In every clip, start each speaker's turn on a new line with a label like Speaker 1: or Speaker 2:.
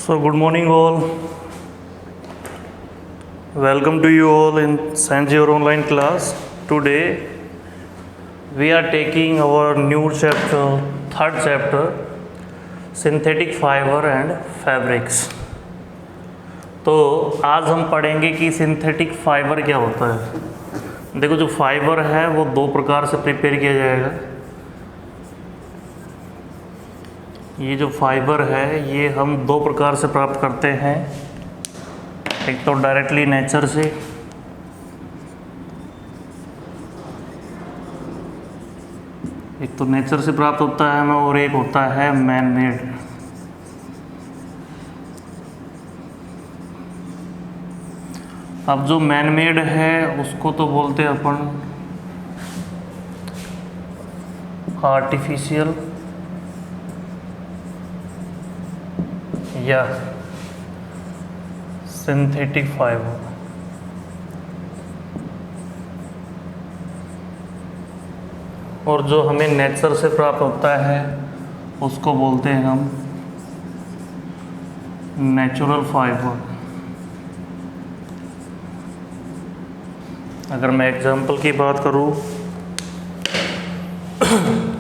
Speaker 1: So, good morning, all. Welcome to you all in St. Xavier online class. Today, we are taking our new chapter, third chapter, synthetic fiber and fabrics. तो आज हम पढ़ेंगे कि synthetic fibre क्या होता है। देखो, जो फाइबर है वो दो प्रकार से प्रिपेयर किया जाएगा। ये जो फाइबर है ये हम दो प्रकार से प्राप्त करते हैं। एक तो डायरेक्टली नेचर से, एक तो नेचर से प्राप्त होता है हमें, और एक होता है मैन मेड। अब जो मैन मेड है उसको तो बोलते हैं अपन आर्टिफिशियल या सिंथेटिक फाइबर। और जो हमें नेचर से प्राप्त होता है उसको बोलते हैं हम नेचुरल फाइबर। अगर मैं एग्जांपल की बात करूं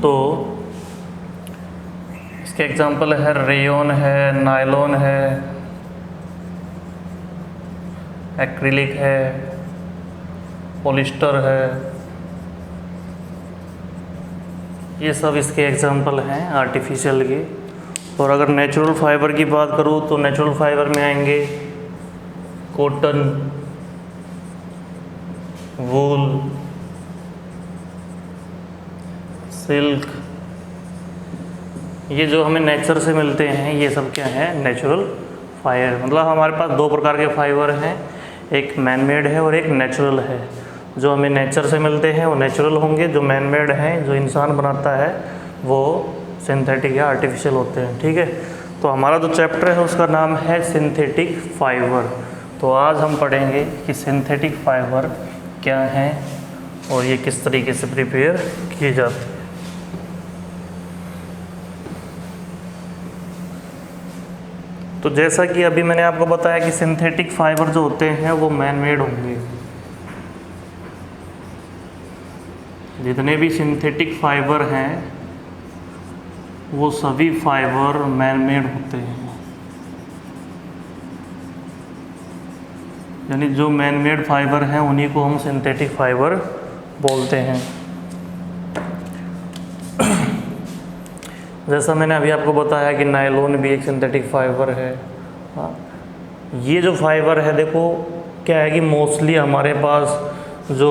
Speaker 1: तो इसके एग्जांपल है रेयॉन है, नायलॉन है, एक्रिलिक है, पॉलिस्टर है। ये सब इसके एग्जांपल हैं आर्टिफिशियल के। और अगर नेचुरल फाइबर की बात करूँ तो नेचुरल फाइबर में आएंगे कॉटन, वूल, सिल्क। ये जो हमें नेचर से मिलते हैं ये सब क्या है, नेचुरल फाइबर। मतलब हमारे पास दो प्रकार के फाइबर हैं, एक मैन मेड है और एक नेचुरल है। जो हमें नेचर से मिलते हैं वो नेचुरल होंगे, जो मैन मेड हैं जो इंसान बनाता है वो सिंथेटिक या आर्टिफिशियल होते हैं। ठीक है, तो हमारा जो चैप्टर है उसका नाम है सिंथेटिक फाइबर। तो आज हम पढ़ेंगे कि सिंथेटिक फाइबर क्या हैं और ये किस तरीके से प्रिपेयर किए जाते हैं। तो जैसा कि अभी मैंने आपको बताया कि सिंथेटिक फाइबर जो होते हैं वो मैन मेड होंगे। जितने भी सिंथेटिक फाइबर हैं वो सभी फाइबर मैन मेड होते हैं। यानी जो मैन मेड फाइबर हैं उन्हीं को हम सिंथेटिक फाइबर बोलते हैं। जैसा मैंने अभी आपको बताया कि नायलॉन भी एक सिंथेटिक फाइबर है। हाँ, ये जो फाइबर है देखो क्या है कि मोस्टली हमारे पास जो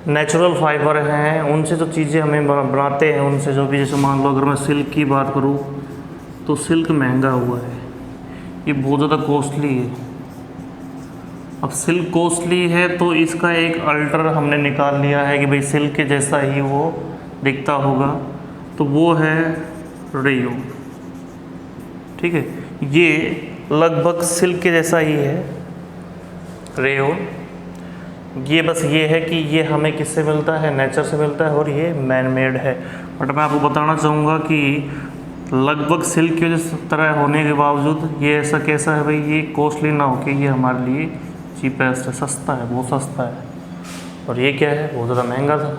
Speaker 1: नेचुरल फाइबर हैं उनसे जो चीज़ें हमें बनाते हैं उनसे जो भी, जैसे मान लो अगर मैं सिल्क की बात करूँ तो सिल्क महंगा हुआ है, ये बहुत ज़्यादा कॉस्टली है। अब सिल्क कॉस्टली है तो इसका एक अल्टर हमने निकाल लिया है कि भाई सिल्क के जैसा ही वो दिखता होगा, तो वो है रेयॉन। ठीक है, ये लगभग सिल्क के जैसा ही है रेयॉन। ये बस ये है कि ये हमें किससे मिलता है, नेचर से मिलता है, और ये मैन मेड है। बट मैं आपको बताना चाहूँगा कि लगभग सिल्क के तरह होने के बावजूद ये ऐसा कैसा है भाई, ये कॉस्टली ना हो कि ये हमारे लिए चीपेस्ट है, सस्ता है, बहुत सस्ता है। और ये क्या है, बहुत ज़्यादा महंगा था।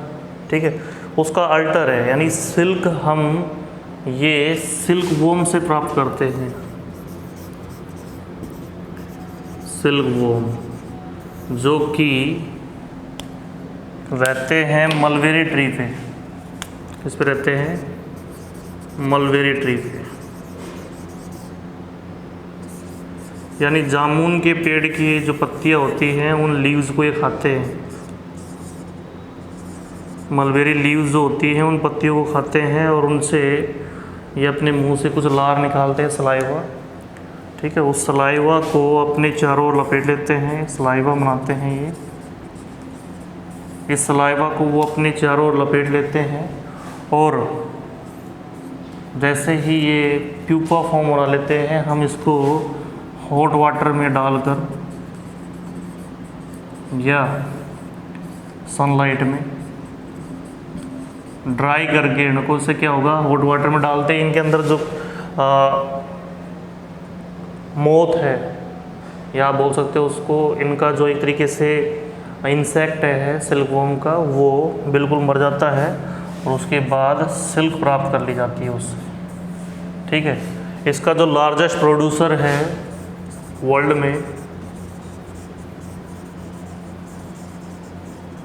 Speaker 1: ठीक है, उसका अल्टर है, यानी सिल्क हम ये सिल्क वोम से प्राप्त करते हैं। सिल्क वोम जो कि रहते हैं मलबेरी ट्री पे। किस पे रहते हैं, मलबेरी ट्री पे। यानी जामुन के पेड़ की जो पत्तियां होती हैं उन लीव्स को ये खाते हैं। मलबेरी लीव्स जो होती हैं उन पत्तियों को खाते हैं और उनसे ये अपने मुंह से कुछ लार निकालते हैं, सलाइवा। ठीक है, उस सलाइवा को अपने चारों ओर लपेट लेते हैं, सलाइवा बनाते हैं ये। इस सलाइवा को वो अपने चारों ओर लपेट लेते हैं और जैसे ही ये प्यूपा फॉर्म बना लेते हैं हम इसको हॉट वाटर में डालकर या सनलाइट में ड्राई करके इनको, से क्या होगा, हॉट वाटर में डालते हैं इनके अंदर जो मोथ है, या आप बोल सकते हो उसको, इनका जो एक तरीके से इंसेक्ट है सिल्कवॉर्म का, वो बिल्कुल मर जाता है और उसके बाद सिल्क प्राप्त कर ली जाती है उससे। ठीक है, इसका जो लार्जेस्ट प्रोड्यूसर है वर्ल्ड में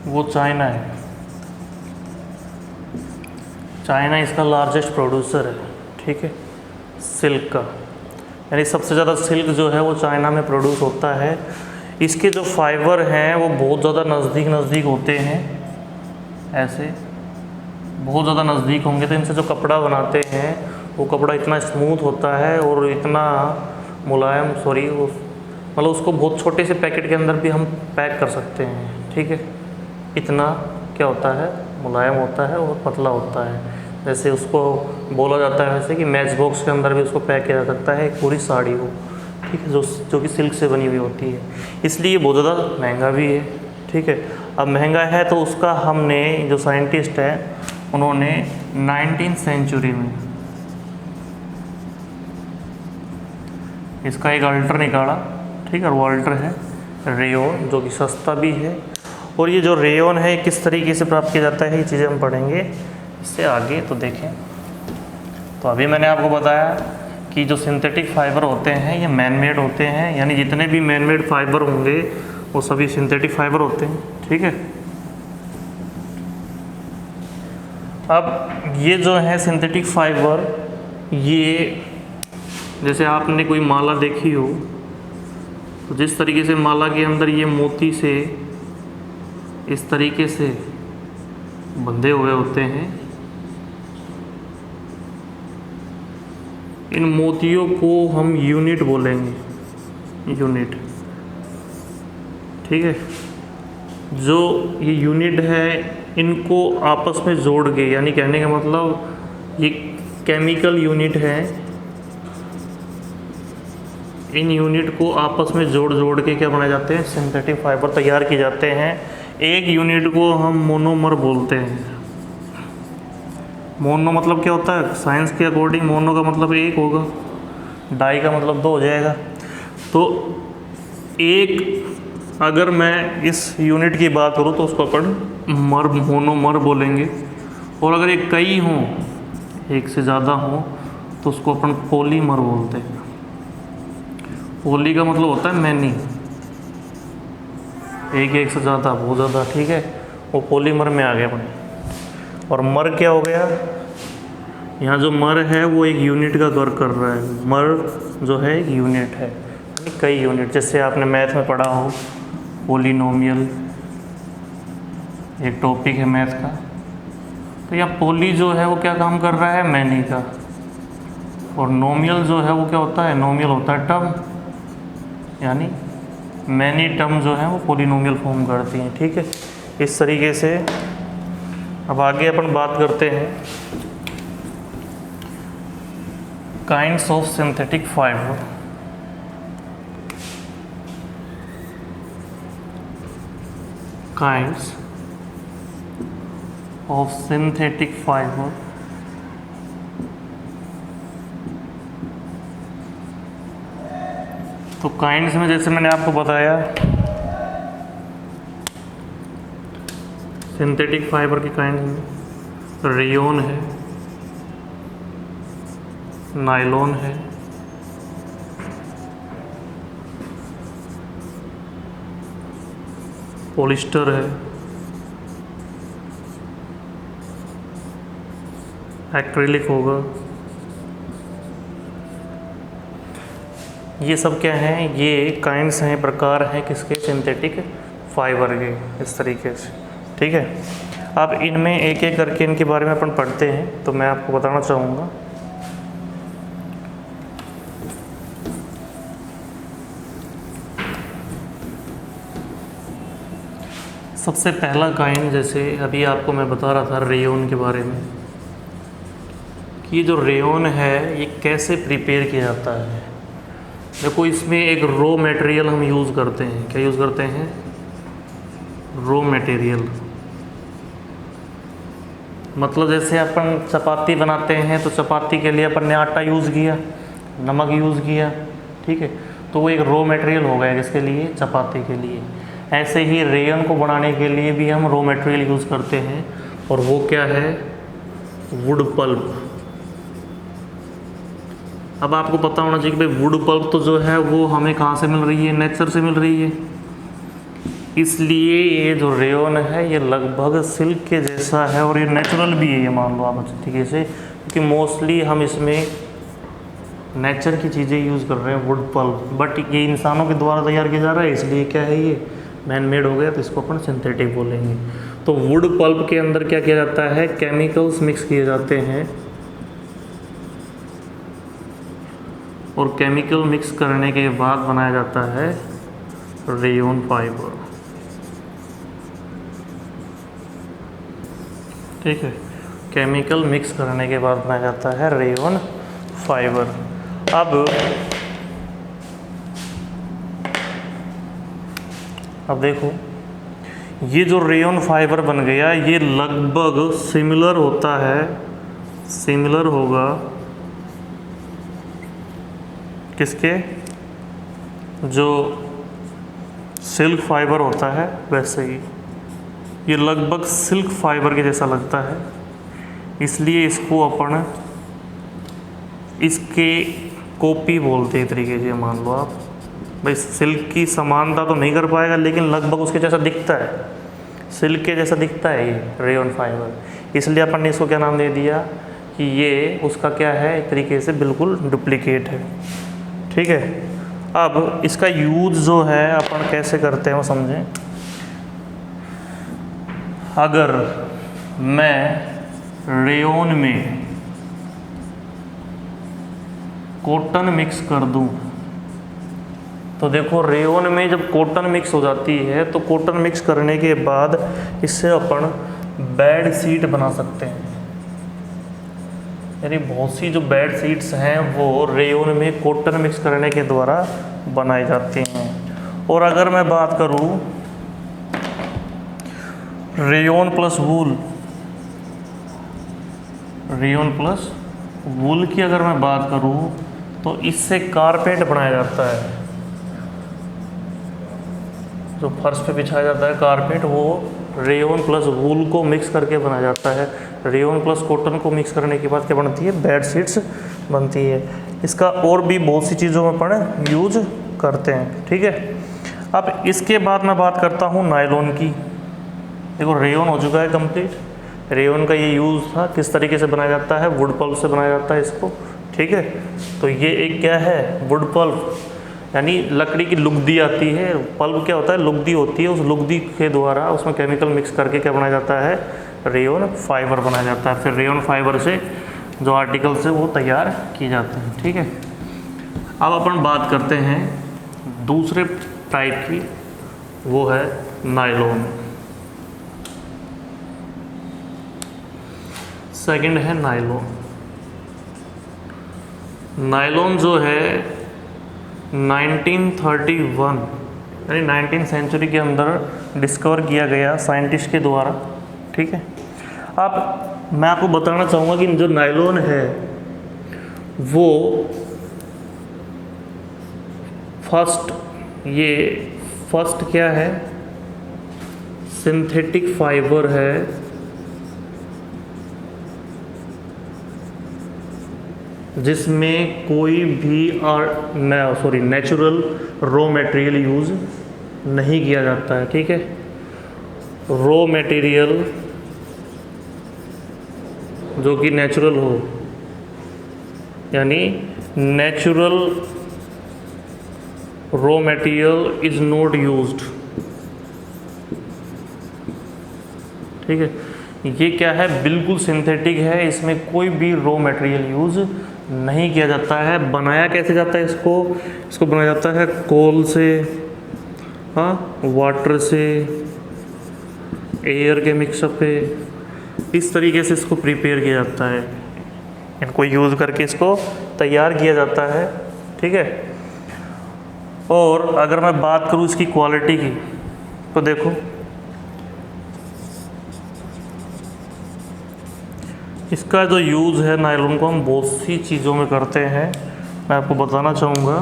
Speaker 1: वो चाइना है। चाइना इसका लार्जेस्ट प्रोड्यूसर है, ठीक है, सिल्क का, यानी सबसे ज़्यादा सिल्क जो है वो चाइना में प्रोड्यूस होता है। इसके जो फाइबर हैं वो बहुत ज़्यादा नज़दीक होते हैं, ऐसे बहुत ज़्यादा नज़दीक होंगे तो इनसे जो कपड़ा बनाते हैं वो कपड़ा इतना स्मूथ होता है और इतना मुलायम, मतलब उसको बहुत छोटे से पैकेट के अंदर भी हम पैक कर सकते हैं। ठीक है, इतना क्या होता है, मुलायम होता है और पतला होता है। जैसे उसको बोला जाता है वैसे कि मैच बॉक्स के अंदर भी उसको पैक किया जा सकता है एक पूरी साड़ी हो, ठीक है, जो कि सिल्क से बनी हुई होती है। इसलिए ये बहुत ज़्यादा महंगा भी है। ठीक है, अब महंगा है तो उसका हमने जो साइंटिस्ट है उन्होंने 19वीं सेंचुरी में इसका एक अल्टर निकाला। ठीक है, और वो अल्टर है रेयॉन, जो कि सस्ता भी है। और ये जो रेयॉन है किस तरीके से प्राप्त किया जाता है ये चीज़ें हम पढ़ेंगे इससे आगे। तो देखें, तो अभी मैंने आपको बताया कि जो सिंथेटिक फाइबर होते हैं ये मैन मेड होते हैं, यानी जितने भी मैन मेड फाइबर होंगे वो सभी सिंथेटिक फाइबर होते हैं। ठीक है, अब ये जो है सिंथेटिक फाइबर, ये जैसे आपने कोई माला देखी हो तो जिस तरीके से माला के अंदर ये मोती से इस तरीके से बंधे हुए होते हैं, इन मोतियों को हम यूनिट बोलेंगे, यूनिट। ठीक है, जो ये यूनिट है इनको आपस में जोड़ के, यानी कहने का मतलब ये केमिकल यूनिट है, इन यूनिट को आपस में जोड़ के क्या बनाए जाते हैं, सिंथेटिक फाइबर तैयार किए जाते हैं। एक यूनिट को हम मोनोमर बोलते हैं। मोनो मतलब क्या होता है, साइंस के अकॉर्डिंग मोनो का मतलब एक होगा, डाई का मतलब दो हो जाएगा। तो एक, अगर मैं इस यूनिट की बात करूँ तो उसको अपन मोनोमर बोलेंगे, और अगर ये कई हों, एक से ज़्यादा हों, तो उसको अपन पॉलीमर बोलते हैं। पॉली का मतलब होता है मैनी, एक से ज़्यादा, बहुत ज़्यादा। ठीक है, वो पॉलीमर में आ गया अपने। और मर क्या हो गया, यहाँ जो मर है वो एक यूनिट का वर्क कर रहा है। मर जो है एक यूनिट है, यानी कई यूनिट। जैसे आपने मैथ में पढ़ा हो पॉलिनोमियल, एक टॉपिक है मैथ का, तो यहाँ पॉली जो है वो क्या काम कर रहा है, मैनी का। और नोमियल जो है वो क्या होता है, नोमियल होता है टर्म, यानी मैनी टर्म जो है वो पॉलिनोमियल फॉर्म करती हैं। ठीक है, इस तरीके से अब आगे अपन बात करते हैं kinds of synthetic fibre. Kinds of synthetic fibre. तो काइंड्स में जैसे मैंने आपको बताया सिंथेटिक फाइबर के काइंड में रेयॉन है, नायलॉन है, पॉलिस्टर है, एक्रिलिक होगा। ये सब क्या हैं, ये काइंड्स हैं, प्रकार हैं किसके, सिंथेटिक फाइबर के, इस तरीके से। ठीक है, अब इनमें एक एक करके इनके बारे में अपन पढ़ते हैं। तो मैं आपको बताना चाहूँगा, सबसे पहला काइंड, जैसे अभी आपको मैं बता रहा था रेयॉन के बारे में, कि जो रेयॉन है ये कैसे प्रिपेयर किया जाता है। देखो, इसमें एक रॉ मटेरियल हम यूज़ करते हैं। क्या यूज़ करते हैं, रॉ मटेरियल। मतलब जैसे अपन चपाती बनाते हैं तो चपाती के लिए अपन ने आटा यूज़ किया, नमक यूज़ किया, ठीक है। तो वो एक रॉ मटेरियल हो गया किसके लिए, चपाती के लिए। ऐसे ही रेयन को बनाने के लिए भी हम रॉ मटेरियल यूज़ करते हैं, और वो क्या है, वुड पल्प। अब आपको पता होना चाहिए कि भाई वुड पल्प तो जो है वो हमें कहाँ से मिल रही है, नेचर से मिल रही है। इसलिए ये जो रेयन है ये लगभग सिल्क के जैसा है, और ये नेचुरल भी है, ये मान लो आप अच्छे तरीके से, क्योंकि मोस्टली हम इसमें नेचर की चीज़ें यूज़ कर रहे हैं, वुड पल्प। बट ये इंसानों के द्वारा तैयार किया जा रहा है, इसलिए क्या है, ये मैन मेड हो गया, तो इसको अपन सिंथेटिक बोलेंगे। तो वुड पल्प के अंदर क्या किया जाता है, केमिकल्स मिक्स किए जाते हैं, और केमिकल मिक्स करने के बाद बनाया जाता है रेयन फाइबर। ठीक है, केमिकल मिक्स करने के बाद बनाया जाता है रेयन फाइबर। अब देखो, ये जो रेयन फाइबर बन गया ये लगभग सिमिलर होता है, सिमिलर होगा किसके, जो सिल्क फाइबर होता है वैसे ही ये लगभग सिल्क फाइबर के जैसा लगता है। इसलिए इसको अपन इसके कॉपी बोलते हैं तरीके से। मान लो आप भाई सिल्क की समानता तो नहीं कर पाएगा, लेकिन लगभग उसके जैसा दिखता है, सिल्क के जैसा दिखता है ये रेयन फाइबर। इसलिए अपन ने इसको क्या नाम दे दिया कि ये उसका क्या है, एक तरीके से बिल्कुल डुप्लीकेट है। ठीक है, अब इसका यूज जो है अपन कैसे करते हैं वो समझें। अगर मैं रेयन में कॉटन मिक्स कर दूं, तो देखो रेयन में जब कॉटन मिक्स हो जाती है तो कॉटन मिक्स करने के बाद इससे अपन बेड शीट बना सकते हैं। यानी बहुत सी जो बेड शीट्स हैं वो रेयन में कॉटन मिक्स करने के द्वारा बनाई जाती हैं। और अगर मैं बात करूं रेयन प्लस वूल, रेयन प्लस वूल की अगर मैं बात करूं तो इससे कारपेट बनाया जाता है। जो फर्श पे बिछाया जाता है कारपेट, वो रेयन प्लस वूल को मिक्स करके बनाया जाता है। रेयन प्लस कॉटन को मिक्स करने के बाद क्या बनती है, बेड शीट्स बनती है। इसका और भी बहुत सी चीज़ों में अपन यूज करते हैं। ठीक है, अब इसके बाद मैं बात करता हूँ नायलॉन की। देखो रेयन हो चुका है कंप्लीट, रेयन का ये यूज़ था, किस तरीके से बनाया जाता है, वुड पल्प से बनाया जाता है इसको। ठीक है, तो ये एक क्या है, वुड पल्प, यानी लकड़ी की लुगदी आती है। पल्प क्या होता है, लुगदी होती है, उस लुगदी के द्वारा उसमें केमिकल मिक्स करके क्या बनाया जाता है, रेयन फाइबर बनाया जाता है। फिर रेयन फाइबर से जो आर्टिकल्स है वो तैयार किए जाते हैं। ठीक है, अब अपन बात करते हैं दूसरे टाइप की, वो है नायलॉन। सेकंड है नायलॉन। नायलॉन जो है 1931 यानी 19th सेंचुरी के अंदर डिस्कवर किया गया साइंटिस्ट के द्वारा। ठीक है, अब मैं आपको बताना चाहूँगा कि जो नायलॉन है वो फर्स्ट क्या है, सिंथेटिक फाइबर है जिसमें कोई भी नेचुरल रॉ मटेरियल यूज़ नहीं किया जाता है। ठीक है, रॉ मटेरियल जो कि नेचुरल हो, यानी natural raw material is not used. ठीक है, ये क्या है, बिल्कुल सिंथेटिक है, इसमें कोई भी रॉ मटेरियल यूज़ नहीं किया जाता है। बनाया कैसे जाता है इसको बनाया जाता है कोल से, हाँ, वाटर से, एयर के मिक्सअप पे, इस तरीके से इसको प्रिपेयर किया जाता है। इनको यूज़ करके इसको तैयार किया जाता है। ठीक है, और अगर मैं बात करूँ इसकी क्वालिटी की, तो देखो इसका जो यूज़ है नायलॉन को हम बहुत सी चीज़ों में करते हैं। मैं आपको बताना चाहूँगा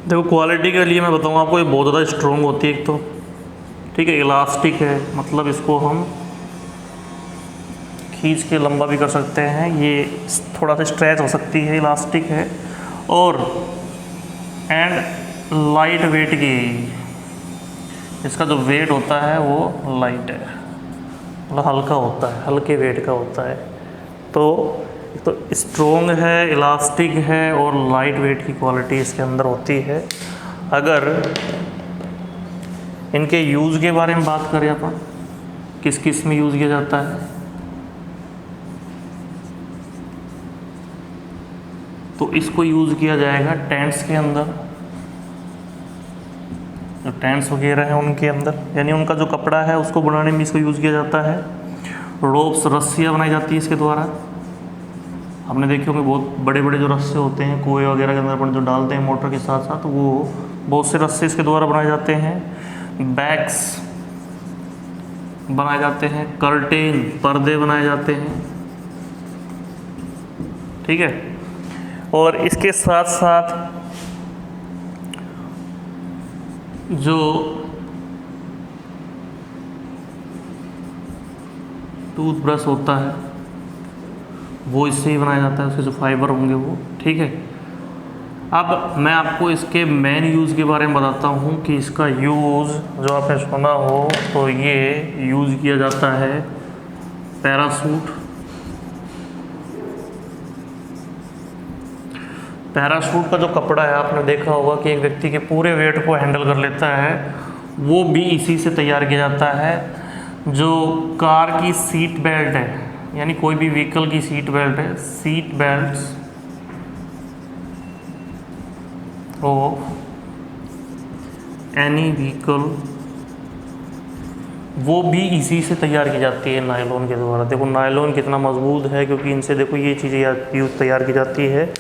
Speaker 1: देखो क्वालिटी के लिए मैं बताऊँ आपको, ये बहुत ज़्यादा स्ट्रॉन्ग होती है एक तो, ठीक है। इलास्टिक है, मतलब इसको हम खींच के लंबा भी कर सकते हैं, ये थोड़ा सा स्ट्रेच हो सकती है, इलास्टिक है। और एंड लाइट वेट की, इसका जो वेट होता है वो लाइट है, मतलब हल्का होता है, हल्के वेट का होता है। तो स्ट्रॉन्ग है, इलास्टिक है और लाइट वेट की क्वालिटी इसके अंदर होती है। अगर इनके यूज़ के बारे में बात करें अपन, किस किस में यूज़ किया जाता है, तो इसको यूज़ किया जाएगा टेंट्स के अंदर, जो टेंट्स वगैरह हैं उनके अंदर, यानी उनका जो कपड़ा है उसको बनाने में इसको यूज़ किया जाता है। रोप्स, रस्सियाँ बनाई जाती है इसके द्वारा। आपने देखे होंगे बहुत बड़े बड़े जो रस्से होते हैं कुएँ वगैरह के अंदर अपन जो डालते हैं मोटर के साथ साथ, वो बहुत से रस्से इसके द्वारा बनाए जाते हैं। बैग्स बनाए जाते हैं, कर्टेन, पर्दे बनाए जाते हैं, ठीक है। और इसके साथ साथ जो टूथब्रश होता है वो इससे ही बनाया जाता है, उसके जो फाइबर होंगे वो, ठीक है। अब मैं आपको इसके मेन यूज़ के बारे में बताता हूँ कि इसका यूज़ जो आपने सुना हो, तो ये यूज़ किया जाता है पैराशूट। पैराशूट का जो कपड़ा है, आपने देखा होगा कि एक व्यक्ति के पूरे वेट को हैंडल कर लेता है, वो भी इसी से तैयार किया जाता है। जो कार की सीट बेल्ट है, यानी कोई भी व्हीकल की सीट बेल्ट है, seat belts of any vehicle, वो भी इसी से तैयार की जाती है नायलॉन के द्वारा। देखो नायलॉन कितना मजबूत है, क्योंकि इनसे देखो ये चीज़ें तैयार की जाती है।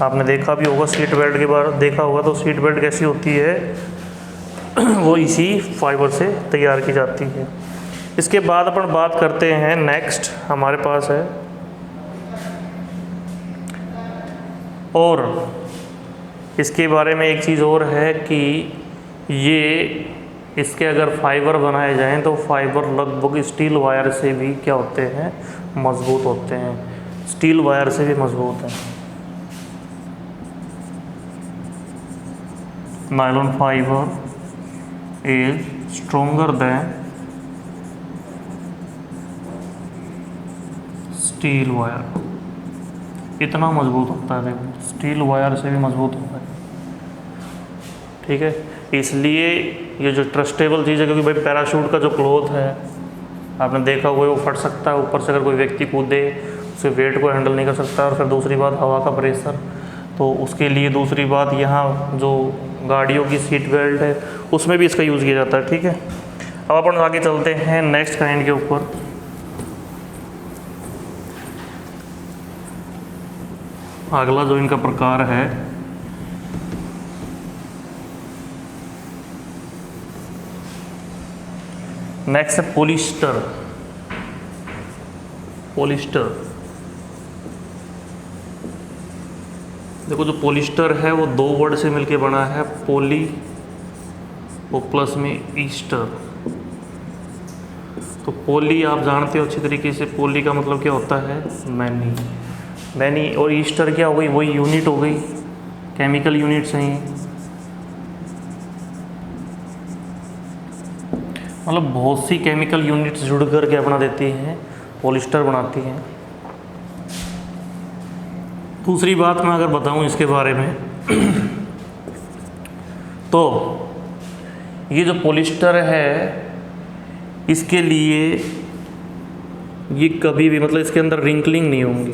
Speaker 1: आपने देखा भी होगा सीट बेल्ट के बारे देखा होगा, तो सीट बेल्ट कैसी होती है वो इसी फाइबर से तैयार की जाती है। इसके बाद अपन बात करते हैं, नेक्स्ट हमारे पास है, और इसके बारे में एक चीज़ और है कि ये इसके अगर फाइबर बनाए जाएं तो फाइबर लगभग स्टील वायर से भी क्या होते हैं, मजबूत होते हैं, स्टील वायर से भी मजबूत हैं। Nylon fibre is stronger then steel wire, इतना मजबूत होता है, देखो स्टील वायर से भी मजबूत होता है, ठीक है। इसलिए ये जो ट्रस्टेबल चीज़ है, क्योंकि भाई पैराशूट का जो क्लॉथ है आपने देखा हुआ है, वो फट सकता है, ऊपर से अगर कोई व्यक्ति कूदे उसके वेट को हैंडल नहीं कर सकता। और फिर दूसरी बात हवा का प्रेशर, तो उसके लिए दूसरी बात यहाँ जो गाड़ियों की सीट बेल्ट है उसमें भी इसका यूज़ किया जाता है, ठीक है। अब अपन आगे चलते हैं नेक्स्ट काइंड के ऊपर। अगला जो इनका प्रकार है, नेक्स्ट है पॉलिस्टर। पॉलिस्टर, देखो जो पॉलिस्टर है वो दो वर्ड से मिलके बना है, पोली और प्लस में ईस्टर। तो पोली आप जानते हो अच्छी तरीके से, पोली का मतलब क्या होता है, मैनी, मैनी, और ईस्टर क्या हो गई, वही यूनिट हो गई, केमिकल यूनिट्स हैं ये। मतलब बहुत सी केमिकल यूनिट्स जुड़ कर के अपना देती हैं, पॉलिस्टर बनाती हैं। दूसरी बात मैं अगर बताऊं इसके बारे में तो ये जो पॉलिस्टर है इसके लिए ये कभी भी, मतलब इसके अंदर रिंकलिंग नहीं होंगी,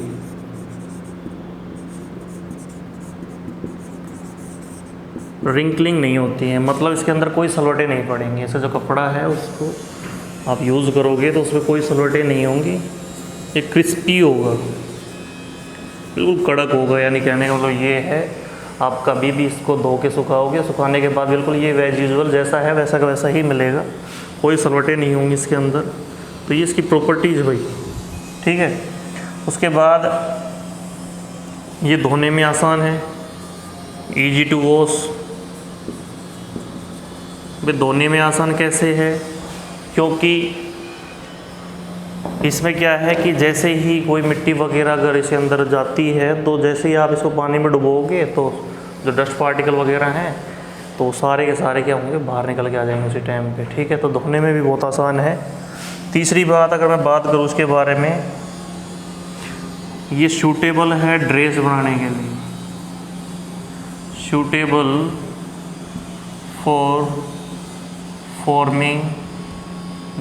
Speaker 1: रिंकलिंग नहीं होती है, मतलब इसके अंदर कोई सलवटें नहीं पड़ेंगी। ऐसा जो कपड़ा है उसको आप यूज़ करोगे तो उसमें कोई सलवटें नहीं होंगी, ये क्रिस्पी होगा, बिल्कुल कड़क होगा। यानी कहने का मतलब ये है, आप कभी भी इसको धो के सुखाओगे, सुखाने के बाद बिल्कुल ये एज यूजुअल जैसा है वैसा का वैसा ही मिलेगा, कोई सलवटें नहीं होंगी इसके अंदर। तो ये इसकी प्रॉपर्टीज़ है भाई, ठीक है। उसके बाद ये धोने में आसान है, ईजी टू वॉश, भाई धोने में आसान कैसे है, क्योंकि इसमें क्या है कि जैसे ही कोई मिट्टी वगैरह अगर इसे अंदर जाती है तो जैसे ही आप इसको पानी में डुबोगे तो जो डस्ट पार्टिकल वगैरह हैं तो सारे के सारे क्या होंगे, बाहर निकल के आ जाएंगे उसी टाइम पे। ठीक है, तो धोने में भी बहुत आसान है। तीसरी बात अगर मैं बात करूँ उसके बारे में, ये सूटेबल है ड्रेस बनाने के लिए, सूटेबल फॉर फॉर्मिंग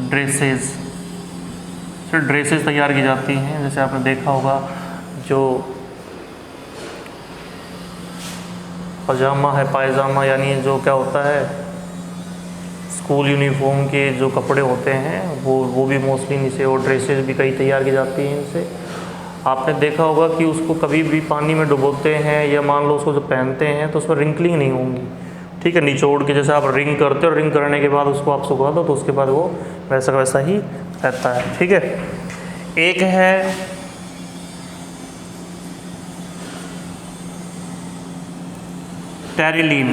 Speaker 1: ड्रेसेस। तो ड्रेसेस तैयार की जाती हैं, जैसे आपने देखा होगा जो पजामा है, पायजामा, यानी जो क्या होता है स्कूल यूनिफॉर्म के जो कपड़े होते हैं वो भी मोस्टली इनसे, और ड्रेसेस भी कई तैयार की जाती हैं इनसे। आपने देखा होगा कि उसको कभी भी पानी में डुबोते हैं या मान लो उसको जब पहनते हैं तो उसमें रिंकलिंग नहीं होंगी। ठीक है, निचोड़ के जैसे आप रिंग करते हो, रिंग करने के बाद उसको आप सुखा दो तो उसके बाद वो वैसा वैसा ही रहता है। ठीक है, एक है टेरिलीन।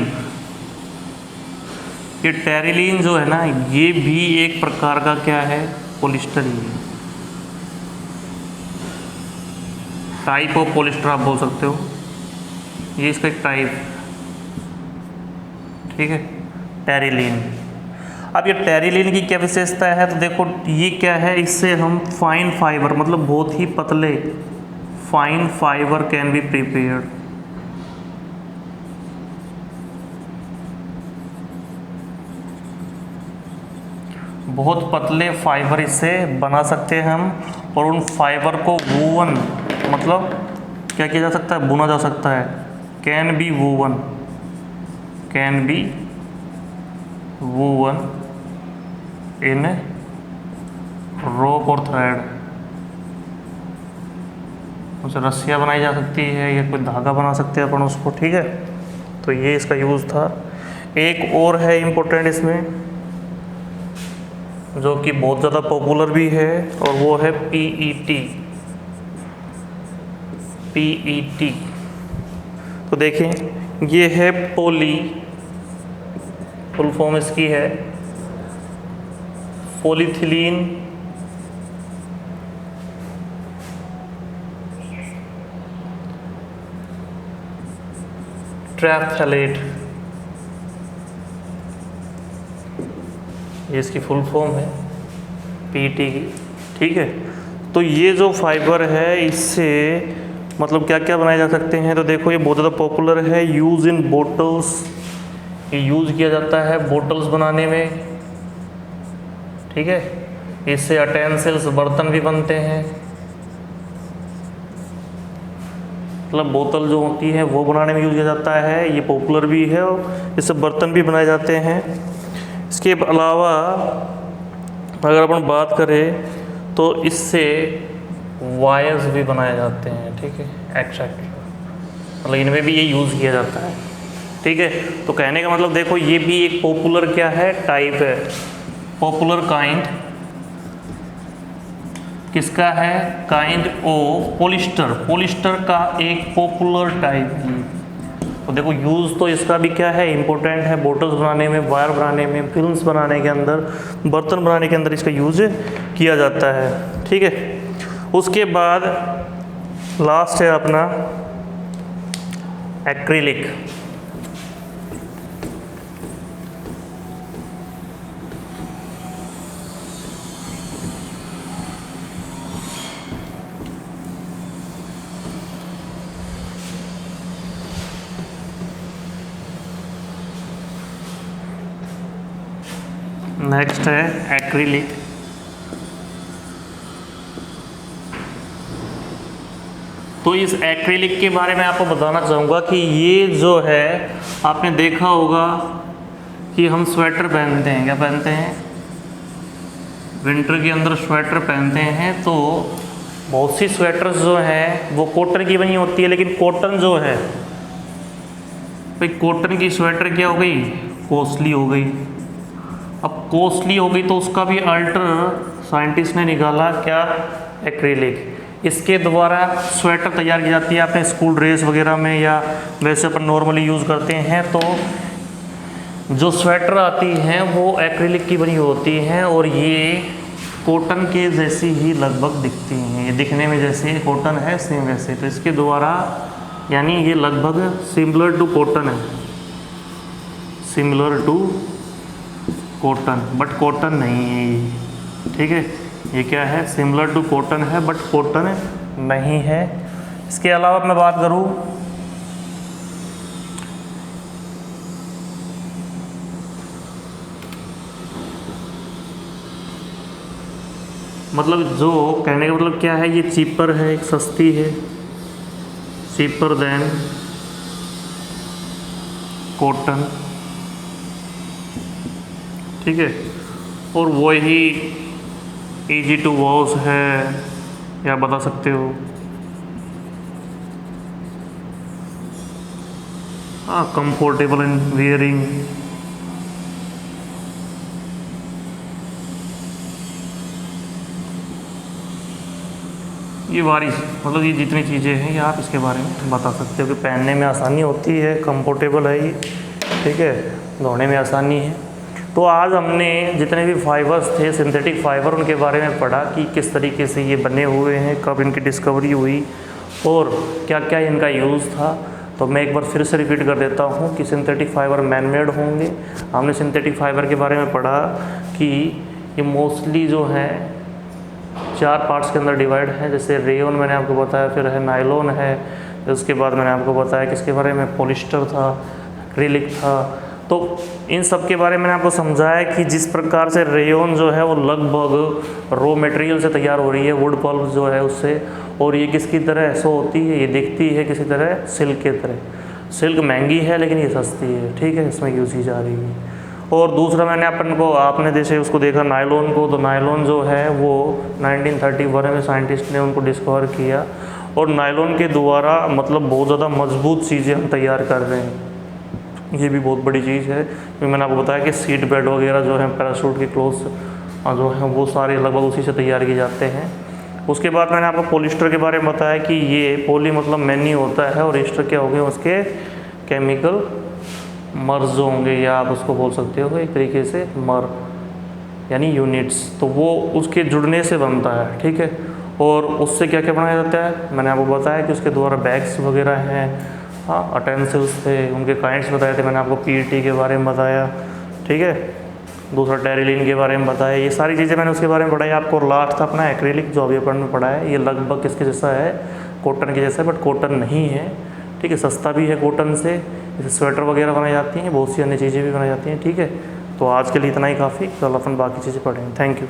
Speaker 1: ये टेरिलीन जो है ना, ये भी एक प्रकार का क्या है, पॉलिस्टर ही है, टाइप ऑफ पॉलिस्टर आप बोल सकते हो, ये इसका एक टाइप। ठीक है, टेरिलीन। अब ये टेरिलीन की क्या विशेषता है, तो देखो ये क्या है, इससे हम फाइन फाइबर, मतलब बहुत ही पतले fine fibre can be prepared. बहुत पतले फाइबर इससे बना सकते हैं हम, और उन फाइबर को वूवन, मतलब क्या किया जा सकता है, बुना जा सकता है। Can be woven, can be woven in rope और थ्रेड। उसे रस्सियाँ बनाई जा सकती है या कोई धागा बना सकते हैं अपन उसको। ठीक है, तो ये इसका यूज़ था। एक और है इम्पोर्टेंट इसमें, जो कि बहुत ज़्यादा पॉपुलर भी है, और वो है पीईटी। पीईटी तो देखें, ये है पोली, फुल फॉर्म इसकी है पॉलीथिलीन ट्रैप्थलेट, ये इसकी फुल फॉर्म है पीईटी की। ठीक है, तो ये जो फाइबर है इससे मतलब क्या क्या बनाए जा सकते हैं, तो देखो ये बहुत ज़्यादा पॉपुलर है, यूज़ इन बोटल्स, ये यूज़ किया जाता है बोटल्स बनाने में। ठीक है, इससे अटेंसिल्स, बर्तन भी बनते हैं, मतलब बोतल जो होती है वो बनाने में यूज़ किया जाता है, ये पॉपुलर भी है, और इससे बर्तन भी बनाए जाते हैं। इसके अलावा अगर अपन बात करें तो इससे वायर्स भी बनाए जाते हैं। ठीक है, एक्सेट्रा, मतलब इनमें भी ये यूज़ किया जाता है। ठीक है, तो कहने का मतलब देखो ये भी एक पॉपुलर क्या है, टाइप है, पॉपुलर काइंड किसका है, काइंड ऑफ पॉलिस्टर, पॉलिस्टर का एक पॉपुलर टाइप की। तो देखो यूज़ तो इसका भी क्या है, इम्पोर्टेंट है, बोटल्स बनाने में, वायर बनाने में, फिल्म्स बनाने के अंदर, बर्तन बनाने के अंदर इसका यूज़ किया जाता है। ठीक है, उसके बाद लास्ट है अपना एक्रिलिक। नेक्स्ट है एक्रिलिक। तो इस एक्रिलिक के बारे में आपको बताना चाहूँगा कि ये जो है आपने देखा होगा कि हम स्वेटर पहनते हैं, क्या पहनते हैं, विंटर के अंदर स्वेटर पहनते हैं। तो बहुत सी स्वेटर्स जो हैं वो कॉटन की बनी होती है, लेकिन कॉटन जो है भाई, कॉटन की स्वेटर क्या हो गई, कॉस्टली हो गई। अब कॉस्टली हो गई तो उसका भी अल्टर साइंटिस्ट ने निकाला क्या, एक्रिलिक। इसके द्वारा स्वेटर तैयार की जाती है, आपने स्कूल ड्रेस वगैरह में या वैसे अपन नॉर्मली यूज़ करते हैं। तो जो स्वेटर आती हैं वो एक्रिलिक की बनी होती हैं और ये कॉटन के जैसी ही लगभग दिखती हैं, ये दिखने में जैसे कॉटन है सेम वैसे, तो इसके द्वारा यानी ये लगभग सिमिलर टू कॉटन है, similar to cotton, but cotton नहीं है ये, ठीक है। ये क्या है, सिमिलर टू कॉटन है बट कॉटन नहीं है। इसके अलावा मैं बात करूँ मतलब जो कहने का मतलब क्या है, ये चीपर है, एक सस्ती है, चीपर देन कॉटन, ठीक है। और वही इजी टू वॉश है, या बता सकते हो कंफर्टेबल इन वियरिंग, ये वारिस मतलब ये जितनी चीज़ें हैं ये आप इसके बारे में बता सकते हो कि पहनने में आसानी होती है, कंफर्टेबल है ये, ठीक है, धोने में आसानी है। तो आज हमने जितने भी फाइबर्स थे सिंथेटिक फाइबर उनके बारे में पढ़ा कि किस तरीके से ये बने हुए हैं, कब इनकी डिस्कवरी हुई और क्या क्या इनका यूज़ था। तो मैं एक बार फिर से रिपीट कर देता हूँ कि सिंथेटिक फाइबर मैन मेड होंगे। हमने सिंथेटिक फाइबर के बारे में पढ़ा कि ये मोस्टली जो है 4 पार्ट्स के अंदर डिवाइड है, जैसे रेयन मैंने आपको बताया, फिर है नायलॉन है, उसके बाद मैंने आपको बताया किसके बारे में, पॉलिस्टर था, एक्रिलिक था। तो इन सब के बारे में मैंने आपको समझाया कि जिस प्रकार से रेयन जो है वो लगभग रॉ मटेरियल से तैयार हो रही है, वुड पल्प जो है उससे, और ये किसकी तरह ऐसा होती है, ये दिखती है किसी तरह सिल्क के तरह। सिल्क महंगी है लेकिन ये सस्ती है, ठीक है, इसमें यूज की जा रही है। और दूसरा मैंने आपने जैसे उसको देखा नायलॉन को, तो नायलॉन जो है वो 1931 में साइंटिस्ट ने उनको डिस्कवर किया, और नायलॉन के द्वारा मतलब बहुत ज़्यादा मजबूत चीज़ें हम तैयार कर रहे हैं। ये भी बहुत बड़ी चीज़ है, क्योंकि मैंने आपको बताया कि सीट बेल्ट वगैरह जो है, पैराशूट के क्लोथ्स जो हैं वो सारे लगभग उसी से तैयार किए जाते हैं। उसके बाद मैंने आपको पॉलिस्टर के बारे में बताया कि ये पॉली मतलब मैनी होता है, और एस्टर क्या हो गए उसके केमिकल मर्ज होंगे, या आप उसको बोल सकते हो एक तरीके से मर यानी यूनिट्स, तो वो उसके जुड़ने से बनता है, ठीक है। और उससे क्या क्या बनाया जाता है, मैंने आपको बताया कि उसके द्वारा बैग्स वगैरह हैं, हाँ, अटेंसिल्स थे, उनके काइंड्स बताए थे, मैंने आपको पीईटी के बारे में बताया, ठीक है। दूसरा टेरिलिन के बारे में बताया, ये सारी चीज़ें मैंने उसके बारे में पढ़ाई आपको। लास्ट था अपना एक्रिलिक जो अभी अपन में पढ़ा है, ये लगभग किसके जैसा है, कॉटन के जैसा है, बट कॉटन नहीं है, ठीक है, सस्ता भी है कॉटन से, जैसे स्वेटर वगैरह बनाई जाती हैं, बहुत सी अन्य चीज़ें भी बनाई जाती हैं, ठीक है। तो आज के लिए इतना ही काफ़ी, कल अपन बाकी चीज़ें पढ़ेंगे। Thank you.